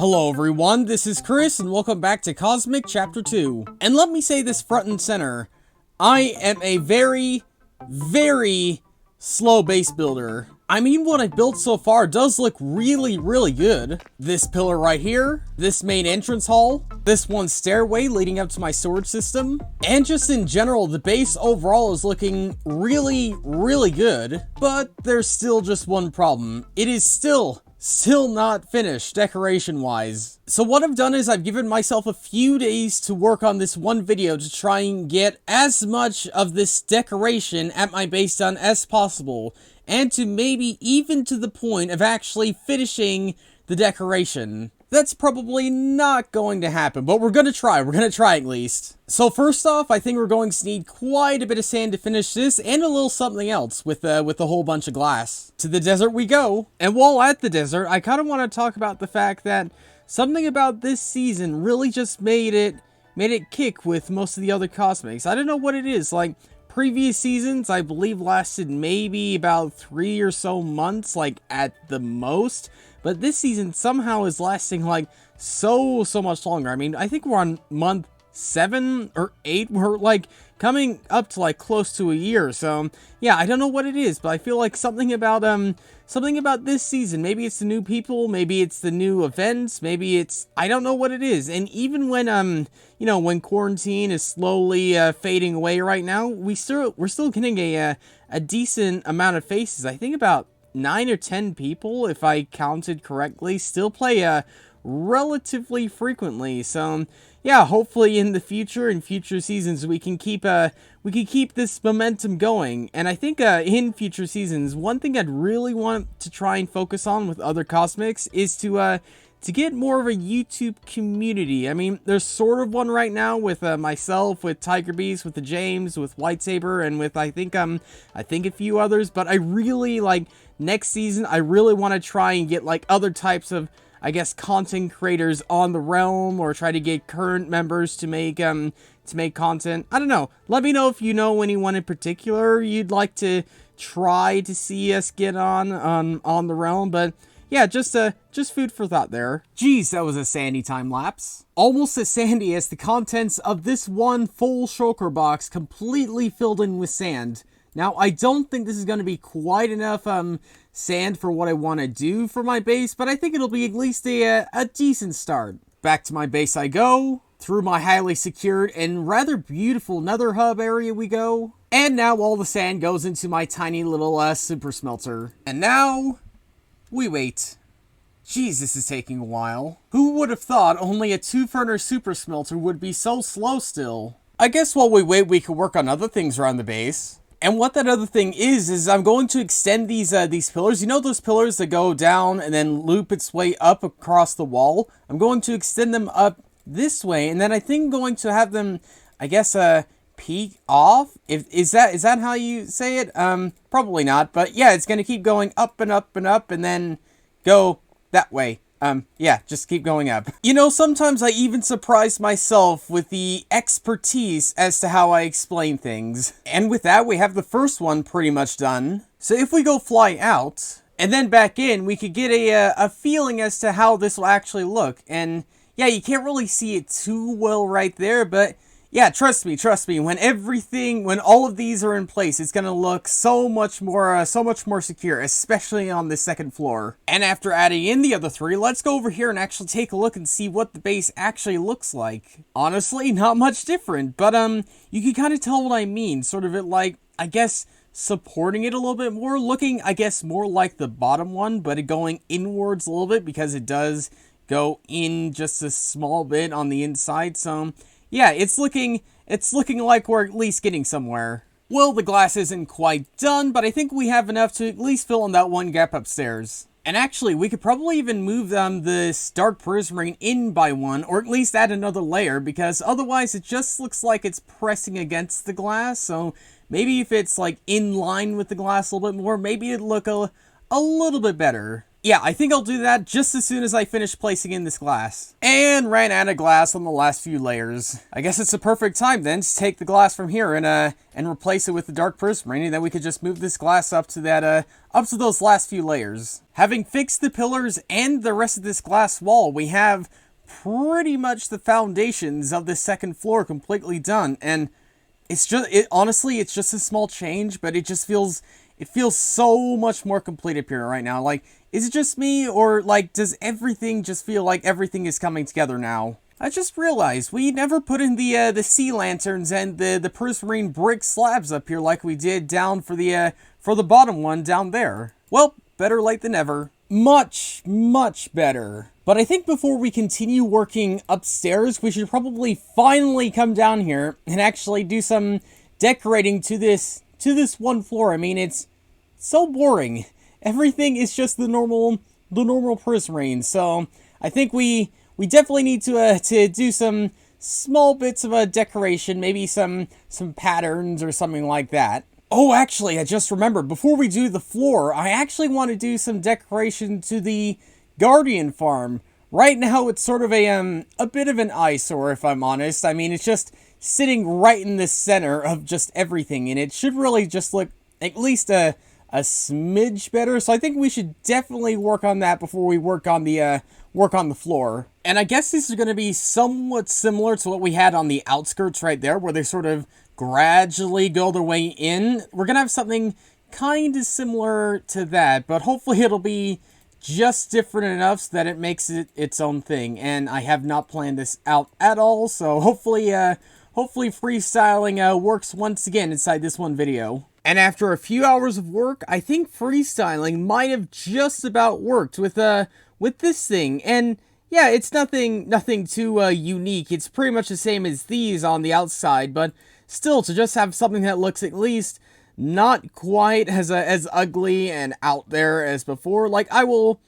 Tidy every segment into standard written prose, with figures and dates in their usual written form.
Hello everyone, this is Chris, and welcome back to Cosmic Chapter 2. And let me say this front and center, I am a very slow base builder. I mean, what I've built so far does look really good. This pillar right here, this main entrance hall, this one stairway leading up to my storage system, and just in general, the base overall is looking really good. But there's still just one problem. It is still not finished decoration-wise. So what I've done is I've given myself a few days to work on this one video to try and get as much of this decoration at my base done as possible, and to maybe even to the point of actually finishing the decoration. That's probably not going to happen, but we're gonna try at least. So first off, I think we're going to need quite a bit of sand to finish this, and a little something else with a whole bunch of glass. To the desert we go. And while at the desert, I kind of want to talk about the fact that something about this season really just made it kick with most of the other cosmics. I don't know what it is, like, previous seasons, I believe, lasted maybe about 3 or so months, like, at the most. But this season somehow is lasting, like, so much longer. I mean, I think we're on month 7 or 8. We're, like, coming up to, like, close to a year. So, yeah, I don't know what it is, but I feel like something about this season. Maybe it's the new people, maybe it's the new events, maybe it's, I don't know what it is. And even when, you know, when quarantine is slowly fading away right now, we're still getting a decent amount of faces. I think about 9 or 10 people, if I counted correctly, still play relatively frequently. So yeah, hopefully in the future, in future seasons, we can keep this momentum going. And I think in future seasons, one thing I'd really want to try and focus on with other cosmics is to get more of a YouTube community. I mean, there's sort of one right now with myself, with Tiger Beast, with the James, with Lightsaber, and with I think a few others. But I really, like, next season, I really want to try and get, like, other types of, I guess, content creators on the realm, or try to get current members to make content. I don't know. Let me know if you know anyone in particular you'd like to try to see us get on the realm. But yeah, just food for thought there. Geez, that was a sandy time lapse. Almost as sandy as the contents of this one full shulker box completely filled in with sand. Now, I don't think this is going to be quite enough sand for what I want to do for my base, but I think it'll be at least a decent start. Back to my base I go. Through my highly secured and rather beautiful nether hub area we go. And now all the sand goes into my tiny little super smelter. And now we wait. Jeez, this is taking a while. Who would have thought only a 2-burner super smelter would be so slow still? I guess while we wait, we could work on other things around the base. And what that other thing is I'm going to extend these pillars. You know those pillars that go down and then loop its way up across the wall? I'm going to extend them up this way, and then I think I'm going to have them, I guess, peak off. Is that how you say it? Probably not, but yeah, it's going to keep going up and up and up, and then go that way. Yeah, just keep going up. You know, sometimes I even surprise myself with the expertise as to how I explain things. And with that, we have the first one pretty much done. So if we go fly out, and then back in, we could get a feeling as to how this will actually look. And yeah, you can't really see it too well right there, but yeah, trust me, when all of these are in place, it's gonna look so much more secure, especially on the second floor. And after adding in the other 3, let's go over here and actually take a look and see what the base actually looks like. Honestly, not much different, but you can kind of tell what I mean. Sort of it, like, I guess, supporting it a little bit more, looking, I guess, more like the bottom one, but it going inwards a little bit because it does go in just a small bit on the inside. So yeah, it's looking like we're at least getting somewhere. Well, the glass isn't quite done, but I think we have enough to at least fill in that one gap upstairs. And actually, we could probably even move this dark prismarine in by one, or at least add another layer, because otherwise it just looks like it's pressing against the glass. So maybe if it's, like, in line with the glass a little bit more, maybe it'd look a little bit better. Yeah, I think I'll do that just as soon as I finish placing in this glass. And ran out of glass on the last few layers. I guess it's a perfect time then to take the glass from here and replace it with the dark prismarine, and then we could just move this glass up to that up to those last few layers. Having fixed the pillars and the rest of this glass wall, we have pretty much the foundations of this second floor completely done, and honestly, it's just a small change, but it feels so much more complete up here right now. Like, is it just me, or like, does everything just feel like everything is coming together now? I just realized we never put in the sea lanterns and the prismarine brick slabs up here like we did down for the bottom one down there. Well, better late than never. Much, much better. But I think before we continue working upstairs, we should probably finally come down here and actually do some decorating to this one floor. I mean, it's so boring. Everything is just the normal prismarine. So I think we definitely need to do some small bits of a decoration, maybe some patterns or something like that. Oh, actually, I just remembered, before we do the floor, I actually want to do some decoration to the Guardian farm. Right now, it's sort of a bit of an eyesore, if I'm honest. I mean, it's just sitting right in the center of just everything, and it should really just look at least a smidge better. So I think we should definitely work on that before we work on the floor. And I guess this is going to be somewhat similar to what we had on the outskirts right there, where they sort of gradually go their way in. We're going to have something kind of similar to that, but hopefully it'll be just different enough so that it makes it its own thing. And I have not planned this out at all, so hopefully freestyling works once again inside this one video. And after a few hours of work, I think freestyling might have just about worked with this thing. And yeah, it's nothing too unique. It's pretty much the same as these on the outside, but still, to just have something that looks at least not quite as ugly and out there as before, like, I will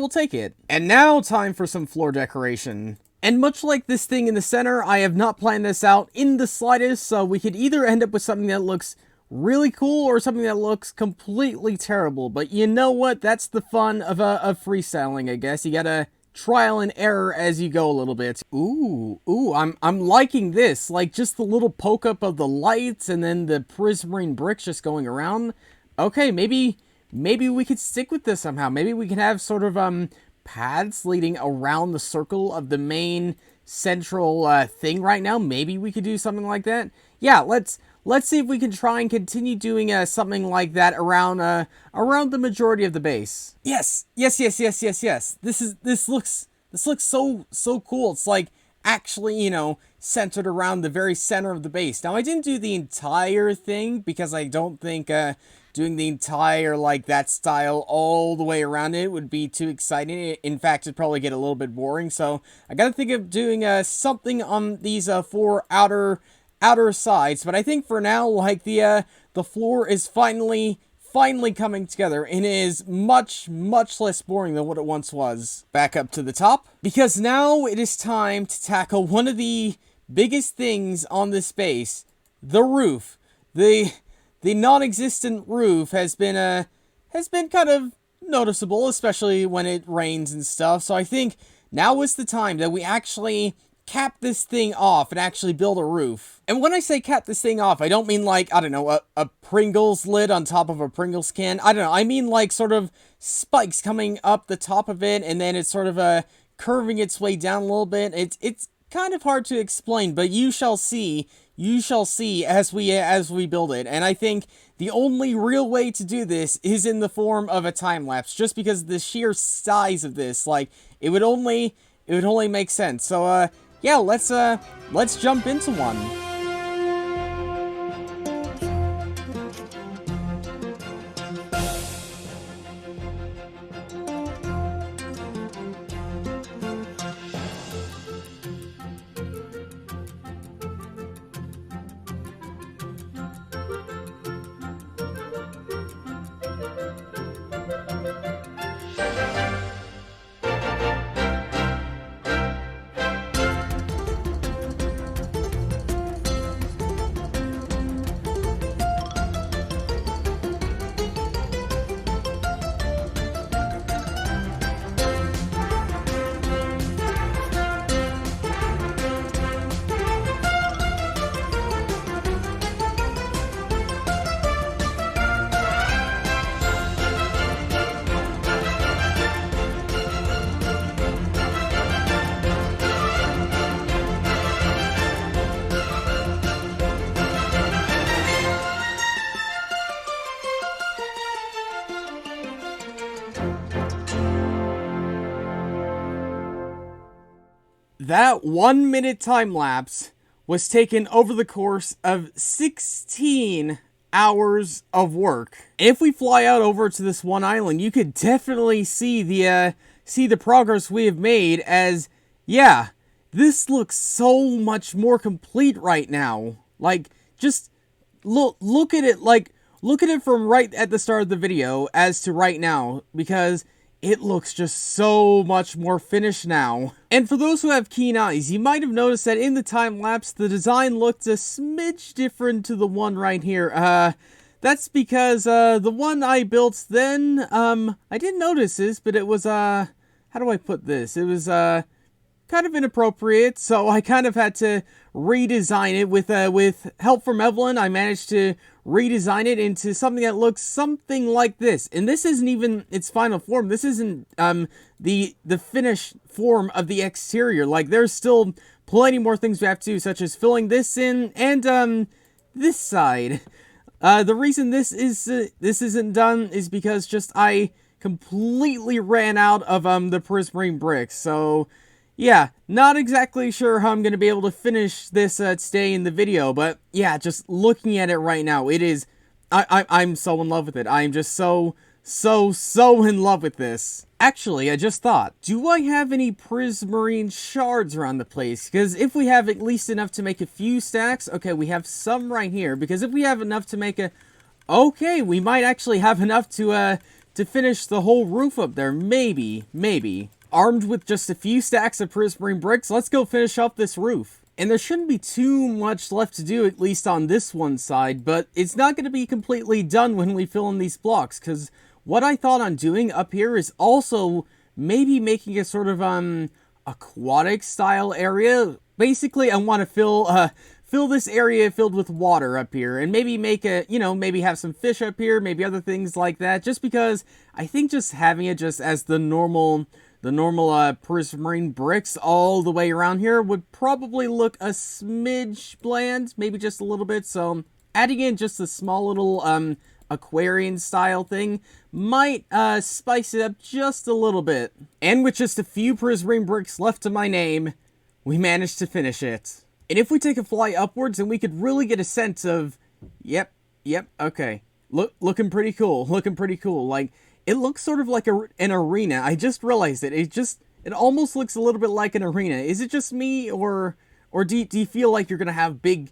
take it. And now, time for some floor decoration. And much like this thing in the center, I have not planned this out in the slightest, so we could either end up with something that looks really cool or something that looks completely terrible. But you know what? That's the fun of freestyling, I guess. You gotta trial and error as you go a little bit. Ooh, I'm liking this. Like, just the little poke up of the lights and then the prismarine bricks just going around. Okay, maybe we could stick with this somehow. Maybe we can have sort of paths leading around the circle of the main central thing right now. Maybe we could do something like that. Yeah, let's see if we can try and continue doing something like that around the majority of the base. Yes. This looks so cool. It's like actually, you know, centered around the very center of the base. Now, I didn't do the entire thing because I don't think doing the entire, like, that style all the way around it would be too exciting. In fact, it'd probably get a little bit boring. So I gotta think of doing something on these four outer sides. But I think for now, like, the floor is finally coming together and is much less boring than what it once was. Back up to the top, because now it is time to tackle one of the biggest things on this base, the roof. The non-existent roof has been kind of noticeable, especially when it rains and stuff. So I think now is the time that we actually cap this thing off and actually build a roof. And when I say cap this thing off, I don't mean like, I don't know, a Pringles lid on top of a Pringles can. I don't know. I mean like sort of spikes coming up the top of it, and then it's sort of curving its way down a little bit. It's kind of hard to explain, but you shall see as we build it. And I think the only real way to do this is in the form of a time lapse, just because the sheer size of this, like, it would only make sense. So yeah, let's jump into one. That 1 minute time lapse was taken over the course of 16 hours of work. If we fly out over to this one island, you could definitely see the progress we have made. As yeah, this looks so much more complete right now. Like, just look at it. Like, look at it from right at the start of the video as to right now, because it looks just so much more finished now. And for those who have keen eyes, you might have noticed that in the time lapse, the design looked a smidge different to the one right here. That's because, the one I built then, I didn't notice this, but it was, how do I put this? It was, kind of inappropriate, so I kind of had to redesign it. With help from Evelyn, I managed to redesign it into something that looks something like this. And this isn't even its final form. This isn't the finished form of the exterior. Like, there's still plenty more things we have to do, such as filling this in and this side. The reason this isn't done is because just I completely ran out of the Prismarine bricks. So yeah, not exactly sure how I'm going to be able to finish this today in the video, but yeah, just looking at it right now, it is, I'm so in love with it. I'm just so in love with this. Actually, I just thought, do I have any Prismarine Shards around the place? Because if we have at least enough to make a few stacks, okay, we have some right here, because if we have enough to make okay, we might actually have enough to finish the whole roof up there, maybe. Armed with just a few stacks of Prismarine bricks, let's go finish up this roof. And there shouldn't be too much left to do, at least on this one side, but it's not going to be completely done when we fill in these blocks, because what I thought on doing up here is also maybe making a sort of aquatic style area. Basically, I want to fill this area filled with water up here, and maybe make maybe have some fish up here, maybe other things like that, just because I think just having it just as the normal Prismarine bricks all the way around here would probably look a smidge bland, maybe just a little bit. So adding in just a small little aquarium style thing might spice it up just a little bit. And with just a few Prismarine bricks left to my name, we managed to finish it. And if we take a fly upwards, then we could really get a sense of, yep, okay, looking pretty cool. Like, it looks sort of like an arena. I just realized it. It almost looks a little bit like an arena. Is it just me, or do you feel like you're gonna have big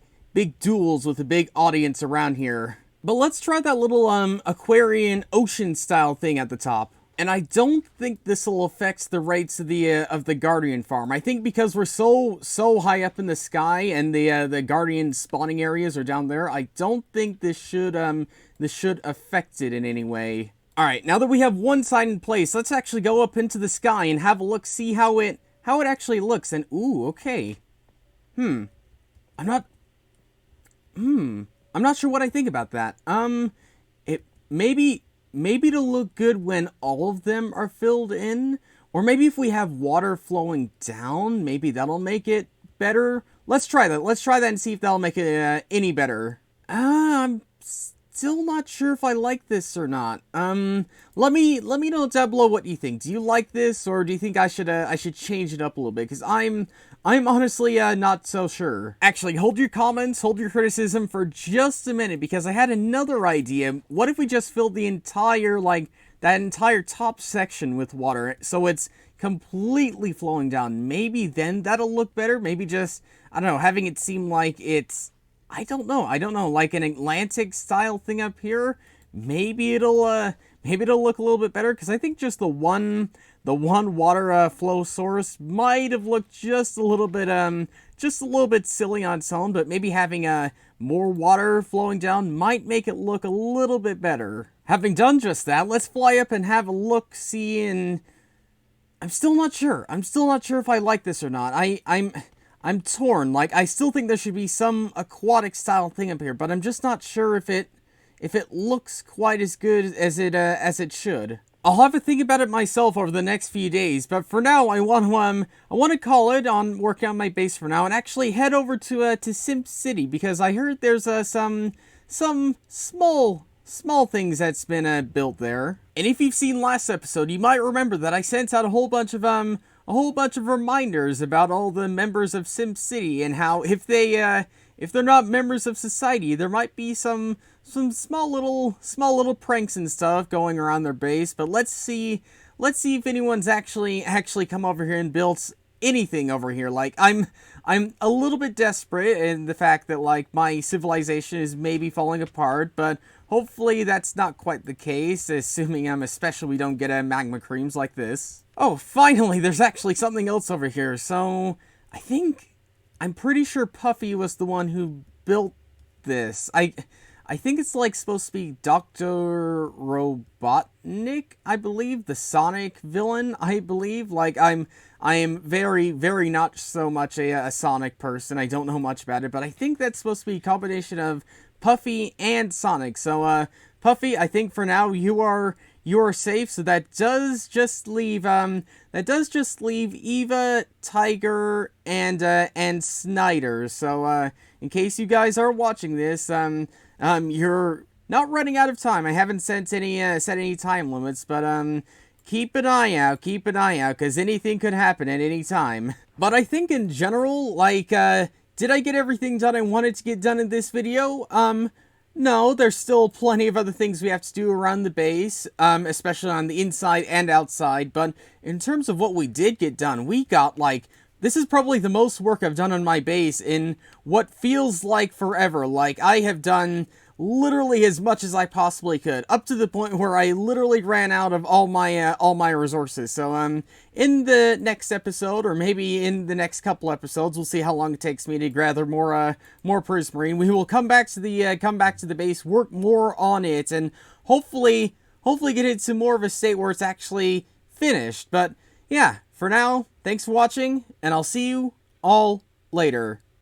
duels with a big audience around here? But let's try that little aquarium ocean style thing at the top. And I don't think this will affect the rates of the Guardian farm. I think because we're so high up in the sky and the Guardian spawning areas are down there, I don't think this should affect it in any way. Alright, now that we have one side in place, let's actually go up into the sky and have a look, see how it actually looks. And ooh, okay. I'm not sure what I think about that. It maybe it'll look good when all of them are filled in, or maybe if we have water flowing down, maybe that'll make it better. Let's try that. Let's try that and see if that'll make it any better. I'm still not sure if I like this or not. Let me know down below what you think. Do you like this, or do you think I should change it up a little bit? Because I'm honestly not so sure. Actually, hold your comments, hold your criticism for just a minute, because I had another idea. What if we just filled the entire, that entire top section with water, so it's completely flowing down? Maybe then that'll look better. Maybe just, I don't know, having it seem like it's, I don't know, like an Atlantic style thing up here. Maybe it'll look a little bit better, because I think just the one water flow source might have looked just a little bit silly on its own, but maybe having more water flowing down might make it look a little bit better. Having done just that, let's fly up and have a look, see, and I'm still not sure. If I like this or not. I'm torn. Like, I still think there should be some aquatic style thing up here, but I'm just not sure if it looks quite as good as it should. I'll have to think about it myself over the next few days, but for now, I want to call it on working on my base for now, and actually head over to Simp City, because I heard there's some small things that's been built there. And if you've seen last episode, you might remember that I sent out a whole bunch of a whole bunch of reminders about all the members of SimCity and how if they're not members of society, there might be some small little pranks and stuff going around their base. But let's see if anyone's actually come over here and built anything over here. Like, I'm a little bit desperate in the fact that, like, my civilization is maybe falling apart, but hopefully that's not quite the case, assuming especially we don't get a magma creams like this. Oh, finally, there's actually something else over here. So, I'm pretty sure Puffy was the one who built this. I think it's like supposed to be Dr. Robotnik, I believe, the Sonic villain, I believe. Like, I am very, very not so much a Sonic person. I don't know much about it, but I think that's supposed to be a combination of Puffy and Sonic. So, Puffy, I think for now you are safe. So that does just leave Eva, Tiger, and Snyder. So, in case you guys are watching this, you're not running out of time. I haven't set any time limits, but keep an eye out, because anything could happen at any time. But I think in general, like, did I get everything done I wanted to get done in this video? No, there's still plenty of other things we have to do around the base, especially on the inside and outside, but in terms of what we did get done, we got, like, this is probably the most work I've done on my base in what feels like forever. Like, I have done literally as much as I possibly could, up to the point where I literally ran out of all my resources. So, in the next episode, or maybe in the next couple episodes, we'll see how long it takes me to gather more Prismarine. We will come back to the base, work more on it, and hopefully get it to more of a state where it's actually finished. But yeah, for now, thanks for watching, and I'll see you all later.